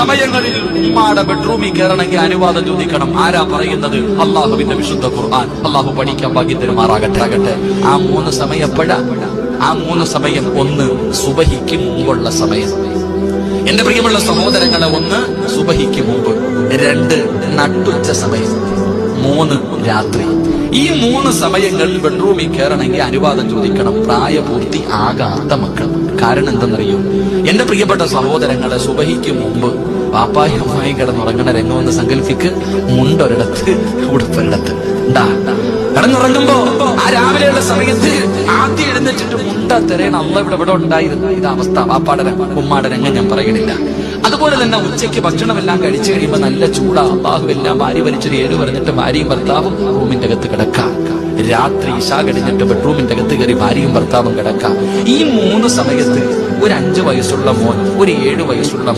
സമയങ്ങളിൽ ഉമ്മാടെ ബെഡ്റൂമിൽ കയറണമെങ്കിൽ അനുവാദം ചോദിക്കണം. ആരാ പറയുന്നത്? അള്ളാഹുവിന്റെ വിശുദ്ധ ഖുർആൻ. അള്ളാഹു പഠിക്കാൻ ഭാഗ്യത്തിനുമാറാകട്ടെ. ആ 3 സമയം എപ്പോഴാ? ആ 3 സമയം: 1 സുബഹിക്ക് മുമ്പുള്ള സമയം. എന്റെ പ്രിയമുള്ള സഹോദരങ്ങളെ, 1 സുബഹിക്ക് മുമ്പ്, 2 നട്ടുച്ച സമയം, 3 രാത്രി. ഈ 3 സമയങ്ങളിൽ ബെഡ്റൂമിൽ കയറണമെങ്കിൽ അനുവാദം ചോദിക്കണം പ്രായപൂർത്തി ആകാത്ത മക്കൾ. കാരണം എന്തെന്നറിയോ? എന്റെ പ്രിയപ്പെട്ട സഹോദരങ്ങളെ, സുബഹിക്ക് മുമ്പ് പാപ്പായുമായി കിടന്നുറങ്ങണ രംഗമെന്ന് സങ്കല്പിക്ക്. മുണ്ടൊരിടത്ത്, ഉടുപ്പൊരിടത്ത്. കിടന്നുറങ്ങുമ്പോ ആ രാവിലെയുള്ള സമയത്ത് ആദ്യം എഴുന്നേറ്റിട്ട് മുണ്ട തിരയണം. അള്ള ഇവിടെ ഉണ്ടായിരുന്നു. ഇത് അവസ്ഥ. പാപ്പാടെ ഉമ്മാടെ രംഗം ഞാൻ പറയണില്ല. അതുപോലെ തന്നെ ഉച്ചയ്ക്ക് ഭക്ഷണമെല്ലാം കഴിച്ചു കഴിയുമ്പോ നല്ല ചൂടാ. അള്ളാഹു എല്ലാം ഭാര്യ വലിച്ചൊരു 7 പറഞ്ഞിട്ട് ഭാര്യയും ഭർത്താവും റൂമിന്റെ അകത്ത് കിടക്കാം. രാത്രി ഇശാ കഴിഞ്ഞിട്ട് ബെഡ്റൂമിന്റെ അകത്ത് കയറി ഭാര്യയും ഭർത്താവും കിടക്കാം. ഈ 3 സമയത്ത് ഒരു 5 വയസ്സുള്ള മോൻ, ഒരു 7 വയസ്സുള്ള